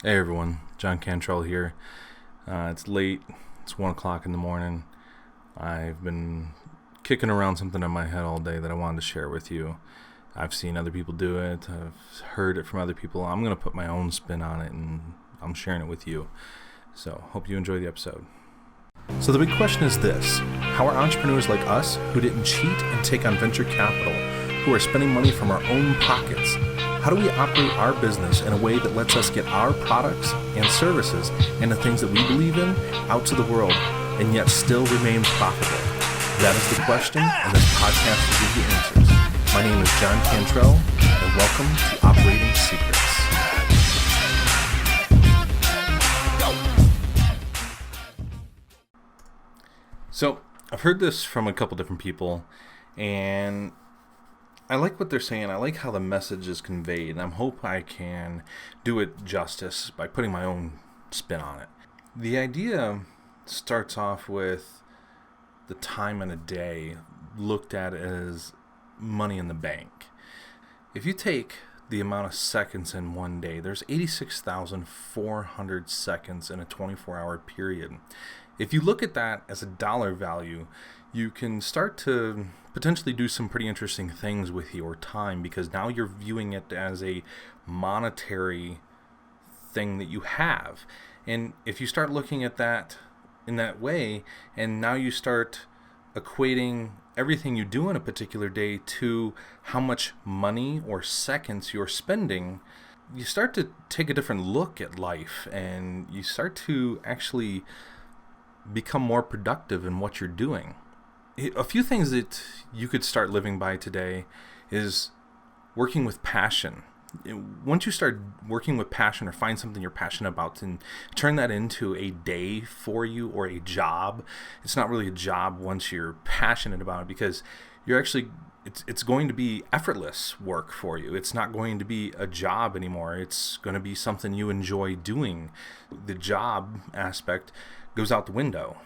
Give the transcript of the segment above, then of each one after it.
Hey everyone, John Cantrell here. It's late, it's 1 o'clock in the morning. I've been kicking around something in my head all day that I wanted to share with you. I've seen other people do it, I've heard it from other people. I'm going to put my own spin on it and I'm sharing it with you. So, hope you enjoy the episode. So, the big question is this: how are entrepreneurs like us who didn't cheat and take on venture capital, who are spending money from our own pockets, how do we operate our business in a way that lets us get our products and services and the things that we believe in out to the world and yet still remain profitable? That is the question, and this podcast will give you answers. My name is John Cantrell, and welcome to Operating Secrets. So, I've heard this from a couple different people, and I like what they're saying. I like how the message is conveyed, and I hope I can do it justice by putting my own spin on it. The idea starts off with the time in a day looked at as money in the bank. If you take the amount of seconds in one day, there's 86,400 seconds in a 24-hour period. If you look at that as a dollar value, you can start to potentially do some pretty interesting things with your time, because now you're viewing it as a monetary thing that you have. And if you start looking at that in that way, and now you start equating everything you do in a particular day to how much money or seconds you're spending, you start to take a different look at life, and you start to actually become more productive in what you're doing. A few things that you could start living by today is working with passion. Once you start working with passion or find something you're passionate about and turn that into a day for you or a job, it's not really a job once you're passionate about it, because you're actually it's going to be effortless work for you. It's not going to be a job anymore. It's going to be something you enjoy doing. The job aspect goes out the window.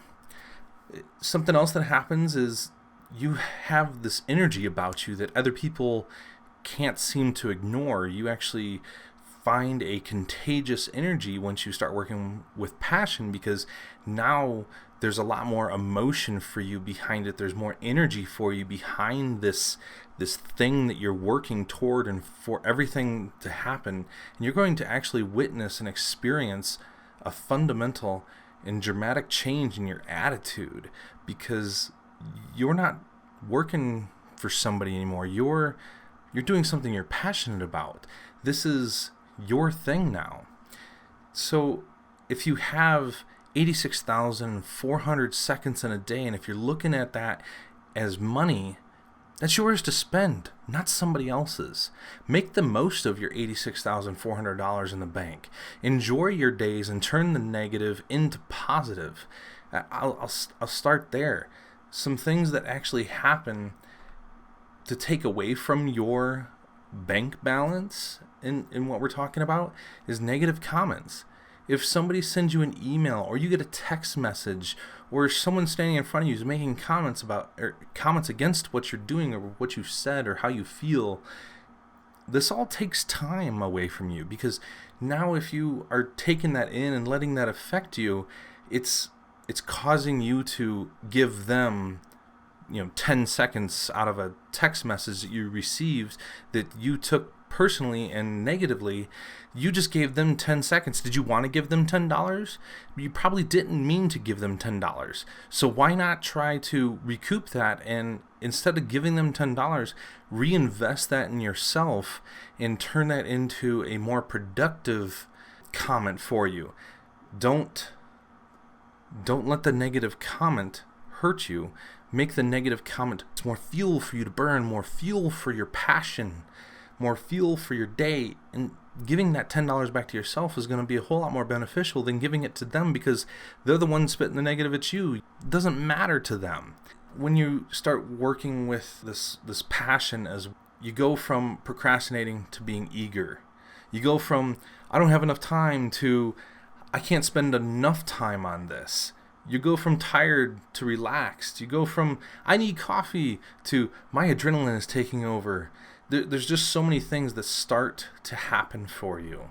Something else that happens is you have this energy about you that other people can't seem to ignore. You actually find a contagious energy once you start working with passion, because now there's a lot more emotion for you behind it. There's more energy for you behind this thing that you're working toward and for everything to happen. And you're going to actually witness and experience a fundamental and dramatic change in your attitude, because you're not working for somebody anymore. You're doing something you're passionate about. This is your thing now. So if you have 86,400 seconds in a day, and if you're looking at that as money, that's yours to spend, not somebody else's. Make the most of your $86,400 in the bank. Enjoy your days and turn the negative into positive. I'll start there. Some things that actually happen to take away from your bank balance in what we're talking about is negative comments. If somebody sends you an email, or you get a text message, or someone standing in front of you is making comments about or comments against what you're doing or what you've said or how you feel, this all takes time away from you, because now if you are taking that in and letting that affect you, it's causing you to give them 10 seconds out of a text message that you received that you took personally and negatively. You just gave them 10 seconds. Did you want to give them $10? You probably didn't mean to give them $10. So why not try to recoup that, and instead of giving them $10, reinvest that in yourself and turn that into a more productive comment for you. Don't let the negative comment hurt you. Make the negative comment more fuel for you to burn, more fuel for your passion, more fuel for your day. And giving that $10 back to yourself is going to be a whole lot more beneficial than giving it to them, because they're the ones spitting the negative at you. It doesn't matter to them. When you start working with this passion, as you go from procrastinating to being eager. You go from I don't have enough time to I can't spend enough time on this. You go from tired to relaxed. You go from I need coffee to my adrenaline is taking over. There's just so many things that start to happen for you.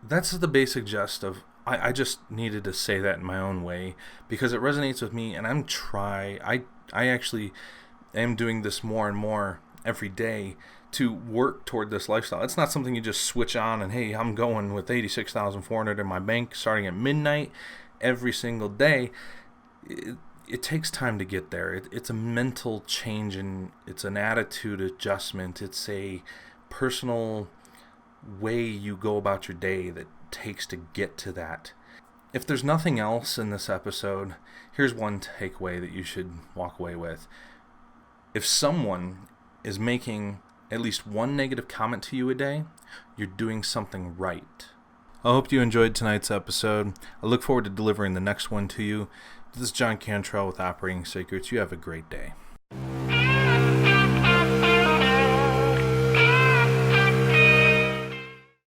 that's the basic gist of. I just needed to say that in my own way because it resonates with me, and I actually am doing this more and more every day to work toward this lifestyle. It's not something you just switch on and, hey, I'm going with 86,400 in my bank starting at midnight every single day. It takes time to get there. It's a mental change, and it's an attitude adjustment. It's a personal way you go about your day that takes to get to that. If there's nothing else in this episode, here's one takeaway that you should walk away with. If someone is making at least one negative comment to you a day, you're doing something right. I hope you enjoyed tonight's episode. I look forward to delivering the next one to you. This is John Cantrell with Operating Secrets. You have a great day.